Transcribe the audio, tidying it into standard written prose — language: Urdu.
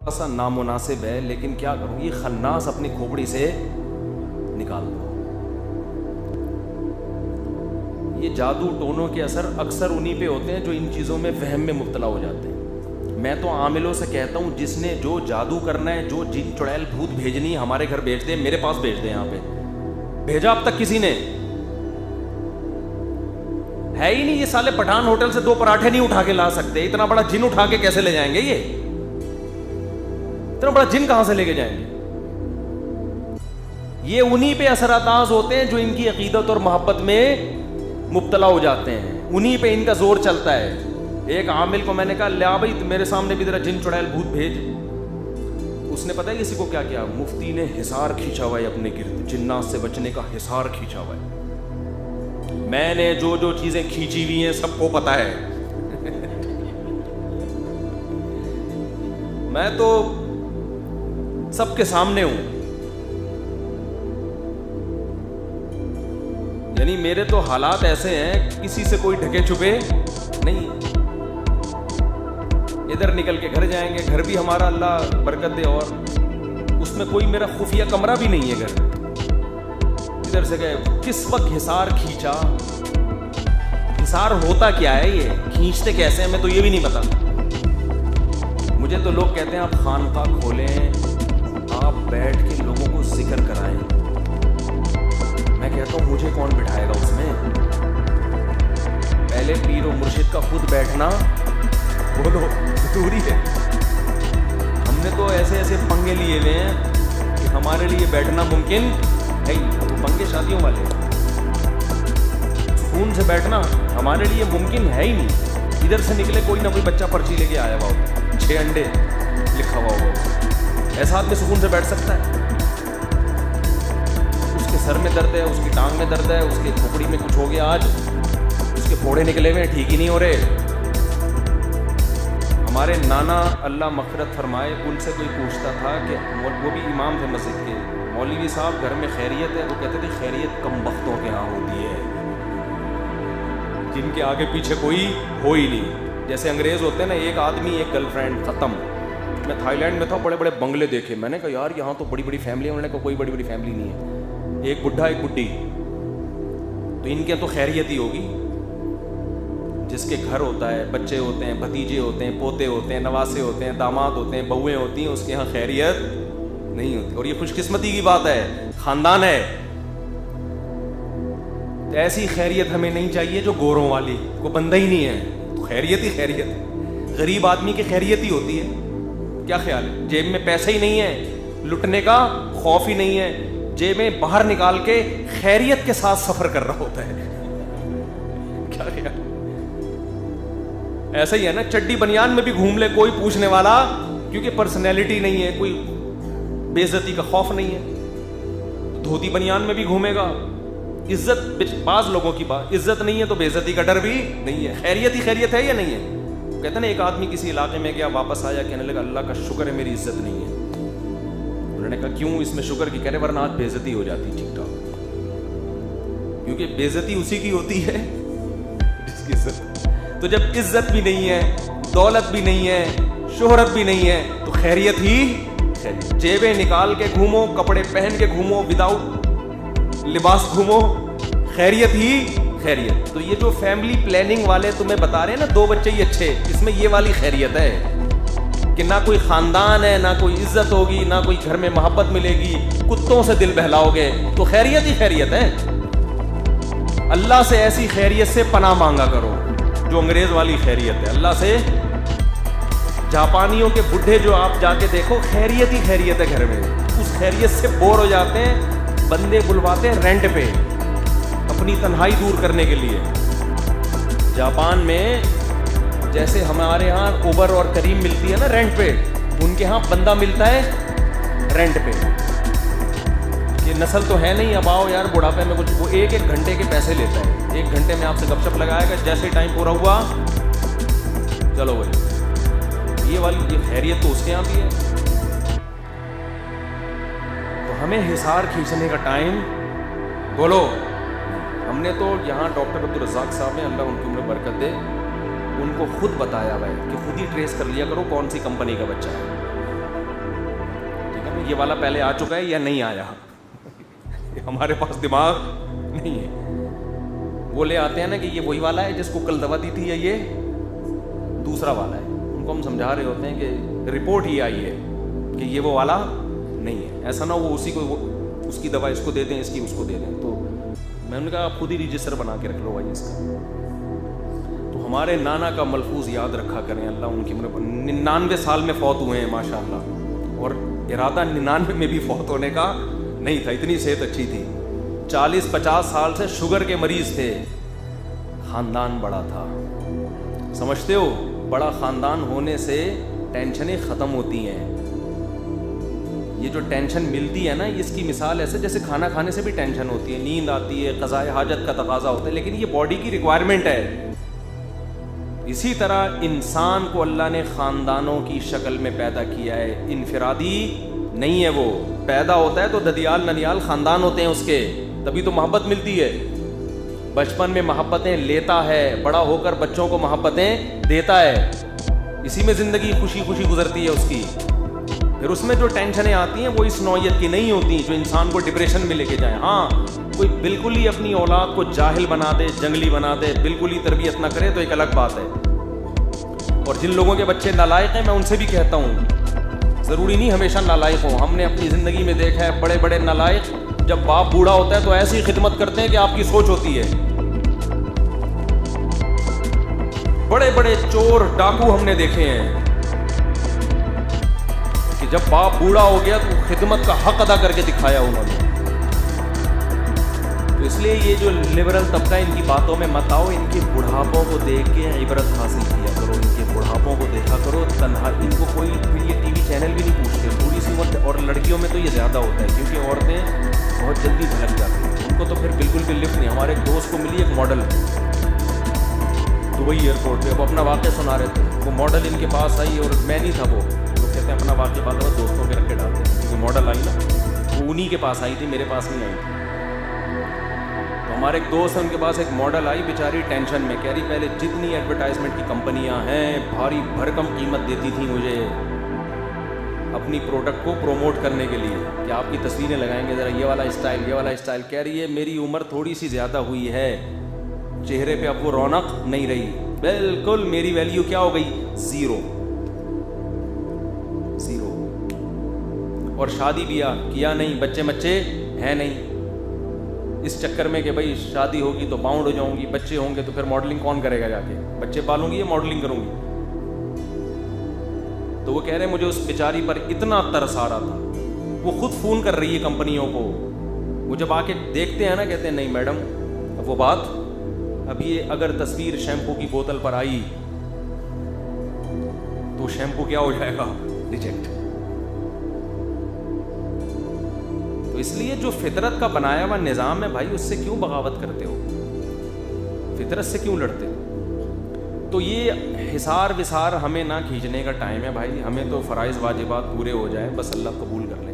ایسا نامناسب ہے لیکن کیا کروں، یہ خناس اپنی کھوپڑی سے نکال دو. یہ جادو ٹونوں کے اثر اکثر انہی پہ ہوتے ہیں جو ان چیزوں میں وہم میں مبتلا ہو جاتے ہیں. میں تو عاملوں سے کہتا ہوں جس نے جو جادو کرنا ہے، جو جن چڑیل بھوت بھیجنی ہے ہمارے گھر بھیج دے، میرے پاس بھیج دے. یہاں پہ بھیجا اب تک کسی نے ہے ہی نہیں. یہ سالے پٹھان ہوٹل سے 2 پراٹھے نہیں اٹھا کے لا سکتے. اتنا بڑا جن اٹھا کے کیسے لے جائیں گے؟ یہ اتنا بڑا جن کہاں سے لے کے جائیں گے؟ یہ انہی پہ اثر انداز ہوتے ہیں جو ان کی عقیدت اور محبت میں مبتلا ہو جاتے ہیں. انہی پہ ان کا زور چلتا ہے. ایک عامل کو میں نے کہا لیا بھائی میرے سامنے بھی ذرا جن چڑیل بھوت بھیج. اس نے پتہ ہے کسی کو کیا کیا؟ مفتی نے حصار کھینچا ہوا ہے اپنے گرد، جنات سے بچنے کا حصار کھینچا ہوا ہے. میں نے جو جو چیزیں کھینچی ہوئی ہیں سب کو پتا ہے. میں تو سب کے سامنے ہوں. یعنی میرے تو حالات ایسے ہیں کسی سے کوئی ڈھکے چھپے نہیں. ادھر نکل کے گھر جائیں گے، گھر بھی ہمارا اللہ برکت دے، اور اس میں کوئی میرا خفیہ کمرہ بھی نہیں ہے گھر. ادھر سے گئے، کس وقت حصار کھینچا، حصار ہوتا کیا ہے، یہ کھینچتے کیسے ہیں، میں تو یہ بھی نہیں پتا. مجھے تو لوگ کہتے ہیں آپ خانقاہ کھولیں، آپ بیٹھ کے لوگوں کو ذکر کرائیں. میں کہتا ہوں مجھے کون بٹھائے گا اس میں؟ پہلے پیر و مرشد کا خود بیٹھنا بولو ضروری ہے. ہم نے تو ایسے ایسے پنگے لیے ہوئے ہیں کہ ہمارے لیے بیٹھنا ممکن ہے ہی. پنگے شادیوں والے، سکون سے بیٹھنا ہمارے لیے ممکن ہے ہی نہیں. ادھر سے نکلے کوئی نہ کوئی بچہ پرچی لے کے آیا ہوا ہوتا، 6 انڈے لکھا ہوا ہوگا. ایسا آدمی سکون سے بیٹھ سکتا ہے؟ اس کے سر میں درد ہے، اس کی ٹانگ میں درد ہے، اس کے کھوپڑی میں کچھ ہو گیا، آج اس کے پھوڑے نکلے ہوئے ہیں، ٹھیک ہی نہیں ہو رہے. ہمارے نانا اللہ مغفرت فرمائے، ان سے کوئی پوچھتا تھا کہ وہ بھی امام تھے مسجد کے، مولوی صاحب گھر میں خیریت ہے؟ وہ کہتے تھے خیریت کم بختوں کے ہاں ہوتی ہے، جن کے آگے پیچھے کوئی ہو ہی نہیں. جیسے انگریز ہوتے ہیں نا، ایک آدمی ایک گرل فرینڈ ختم. میں تھائی لینڈ میں تھا، بڑے بڑے بنگلے دیکھے. میں نے کہا یار یہاں تو بڑی بڑی فیملی ہے. انہوں نے کہا کوئی بڑی بڑی فیملی نہیں ہے، ایک بڈھا ایک بڈھی. تو ان کے تو خیریت ہی ہوگی. جس کے گھر ہوتا ہے، بچے ہوتے ہیں، بھتیجے ہوتے ہیں، پوتے ہوتے ہیں، نواسے ہوتے ہیں، داماد ہوتے ہیں، بہویں ہوتی ہیں، اس کے ہاں خیریت نہیں ہوتی. اور یہ خوش قسمتی کی بات ہے، خاندان ہے. تو ایسی خیریت ہمیں نہیں چاہیے جو گوروں والی، کوئی بندہ ہی نہیں ہے تو خیریت ہی خیریت. غریب آدمی کی خیریت ہی ہوتی ہے. کیا خیال ہے؟ جیب میں پیسے ہی نہیں ہے، لٹنے کا خوف ہی نہیں ہے، جیب میں باہر نکال کے خیریت کے ساتھ سفر کر رہا ہوتا ہے. کیا خیال؟ ایسا ہی ہے نا، چڈی بنیان میں بھی گھوم لے کوئی پوچھنے والا، کیونکہ پرسنالٹی نہیں ہے، کوئی بے عزتی کا خوف نہیں ہے. دھوتی بنیان میں بھی گھومے گا. عزت بعض لوگوں کی بات، عزت نہیں ہے تو بے عزتی کا ڈر بھی نہیں ہے. خیریت ہی خیریت ہے یا نہیں ہے؟ کہتے ہیں نا ایک آدمی کسی علاقے میں گیا، واپس آیا، کہنے لگا اللہ کا شکر ہے میری عزت نہیں ہے. انہوں نے کہا کیوں اس میں شکر کی؟ کہہ رہے ورنہ آج بے عزتی ہو جاتی. ٹھیک ٹھاک، کیونکہ بے عزتی اسی کی ہوتی ہے جس کی عزت. تو جب عزت بھی نہیں ہے، دولت بھی نہیں ہے، شہرت بھی نہیں ہے، تو خیریت ہی خیریت. جیبیں نکال کے گھومو، کپڑے پہن کے گھومو، وداؤٹ لباس گھومو، خیریت ہی خیریت. تو یہ جو فیملی پلاننگ والے تمہیں بتا رہے ہیں نا 2 بچے ہی اچھے، اس میں یہ والی خیریت ہے کہ نہ کوئی خاندان ہے، نہ کوئی عزت ہوگی، نہ کوئی گھر میں محبت ملے گی، کتوں سے دل بہلاؤ گے، تو خیریت ہی خیریت ہے. اللہ سے ایسی خیریت سے پناہ مانگا کرو جو انگریز والی خیریت ہے. اللہ سے، جاپانیوں کے بڈھے جو آپ جا کے دیکھو، خیریت ہی خیریت ہے گھر میں. اس خیریت سے بور ہو جاتے ہیں، بندے بلواتے ہیں رینٹ پہ اپنی تنہائی دور کرنے کے لیے. جاپان میں جیسے ہمارے ہاں اوبر اور کریم ملتی ہے نا رینٹ پہ، ان کے ہاں بندہ ملتا ہے رینٹ پہ. یہ نسل تو ہے نہیں اب آؤ یار بڑھاپے میں کچھ، وہ 1 گھنٹے کے پیسے لیتا ہے. 1 گھنٹے میں آپ سے گپ شپ لگائے گا، جیسے ٹائم پورا ہوا چلو بھائی. یہ والی یہ خیریت تو اس کے یہاں بھی ہے. تو ہمیں حصار کھینچنے کا ٹائم بولو. ہم نے تو یہاں ڈاکٹر عبدالرزاق صاحب نے، اللہ ان کی عمر برکت دے، ان کو خود بتایا ہوا ہے کہ خود ہی ٹریس کر لیا کرو کون سی کمپنی کا بچہ ہے. یہ والا پہلے آ چکا ہے یا نہیں آیا. ہمارے پاس دماغ نہیں ہے. وہ لے آتے ہیں نا کہ یہ وہی والا ہے جس کو کل دوا دی تھی یا یہ دوسرا والا ہے. ان کو ہم سمجھا رہے ہوتے ہیں کہ رپورٹ ہی آئی ہے کہ یہ وہ والا نہیں ہے. ایسا نہ وہ اسی کو اس کی دوا اس کو دے دیں, اس کی اس کو دے دیں. تو میں نے کہا آپ خود ہی رجسٹر بنا کے رکھ لو بھائی اس کا. تو ہمارے نانا کا ملفوظ یاد رکھا کریں. اللہ ان کی عمر 99 سال میں فوت ہوئے ہیں ماشاء اللہ, اور ارادہ 99 میں بھی فوت ہونے کا نہیں تھا, اتنی صحت اچھی تھی. 40-50 سال سے شوگر کے مریض تھے. خاندان بڑا تھا, سمجھتے ہو, بڑا خاندان ہونے سے ٹینشنیں ختم ہوتی ہیں. یہ جو ٹینشن ملتی ہے نا, اس کی مثال ایسے جیسے کھانا کھانے سے بھی ٹینشن ہوتی ہے, نیند آتی ہے, قضائے حاجت کا تقاضا ہوتا ہے, لیکن یہ باڈی کی ریکوائرمنٹ ہے. اسی طرح انسان کو اللہ نے خاندانوں کی شکل میں پیدا کیا ہے, انفرادی نہیں ہے. وہ پیدا ہوتا ہے تو ددیال ننیال خاندان ہوتے ہیں اس کے, تبھی تو محبت ملتی ہے. بچپن میں محبتیں لیتا ہے, بڑا ہو کر بچوں کو محبتیں دیتا ہے, اسی میں زندگی خوشی خوشی گزرتی ہے اس کی. پھر اس میں جو ٹینشنیں آتی ہیں وہ اس نوعیت کی نہیں ہوتی جو انسان کو ڈپریشن میں لے کے جائیں. ہاں کوئی بالکل ہی اپنی اولاد کو جاہل بنا دے, جنگلی بنا دے, بالکل ہی تربیت نہ کرے تو ایک الگ بات ہے. اور جن لوگوں کے بچے نالائق ہیں میں ان سے بھی کہتا ہوں, ضروری نہیں ہمیشہ نالائق ہوں. ہم نے اپنی زندگی میں دیکھا ہے بڑے بڑے نالائق جب باپ بوڑھا ہوتا ہے تو ایسی خدمت کرتے ہیں کہ آپ کی سوچ ہوتی ہے. بڑے بڑے چور ڈاکو ہم نے دیکھے ہیں کہ جب باپ بوڑھا ہو گیا تو خدمت کا حق ادا کر کے دکھایا انہوں نے. تو اس لیے یہ جو لبرل طبقہ ان کی باتوں میں مت آؤ, ان کے بڑھاپوں کو دیکھ کے عبرت حاصل کیا کرو, ان کے بڑھاپوں کو دیکھا کرو. تنہا ان کو کوئی پھر یہ ٹی وی چینل بھی نہیں پوچھتے, تھوڑی سی عمر. اور لڑکیوں میں تو یہ زیادہ ہوتا ہے کیونکہ عورتیں بہت جلدی بھلک جاتی ہیں, ان کو تو پھر بالکل بھی لفٹ نہیں. ہمارے ایک دوست کو ملی ایک ماڈل دبئی ایئرپورٹ پہ, وہ اپنا واقعہ سنا رہے تھے. وہ ماڈل ان کے پاس آئی اور میں نہیں تھا, وہ کہتے ہیں اپنا واقعہ بات ہے دوستوں کے رکھ کے ڈالتے ہیں, کیونکہ ماڈل آئی نا وہ انہی کے پاس آئی تھی, میرے پاس نہیں آئی تھی. تو ہمارے ایک دوست ہیں, ان کے پاس ایک ماڈل آئی, بیچاری ٹینشن میں, کہہ رہی پہلے جتنی ایڈورٹائزمنٹ کی کمپنیاں ہیں بھاری بھرکم قیمت دیتی تھیں مجھے اپنی پروڈکٹ کو پروموٹ کرنے کے لیے کہ آپ کی تصویریں لگائیں گے, ذرا یہ والا اسٹائل, یہ والا اسٹائل. کہہ رہی ہے میری عمر تھوڑی سی زیادہ ہوئی ہے, چہرے پہ اب وہ رونق نہیں رہی, بالکل میری ویلیو کیا ہو گئی, زیرو. اور شادی بیاہ کیا نہیں, بچے ہیں نہیں, اس چکر میں کہ بھائی شادی ہوگی تو باؤنڈ ہو جاؤں گی, بچے ہوں گے تو پھر ماڈلنگ کون کرے گا, جا کے بچے پالوں گی یا ماڈلنگ کروں گی. تو وہ کہہ رہے ہیں مجھے اس بیچاری پر اتنا ترس آ رہا تھا. وہ خود فون کر رہی ہے کمپنیوں کو, وہ جب آ کے دیکھتے ہیں نا کہتے ہیں نہیں میڈم اب وہ بات, اب یہ اگر تصویر شیمپو کی بوتل پر آئی تو شیمپو کیا ہو جائے گا, ریجیکٹ. تو اس لیے جو فطرت کا بنایا ہوا نظام ہے بھائی, اس سے کیوں بغاوت کرتے ہو, فطرت سے کیوں لڑتے ہو. تو یہ حصار وثار ہمیں نہ کھینچنے کا ٹائم ہے بھائی, ہمیں تو فرائض واجبات پورے ہو جائیں بس, اللہ قبول کر لے.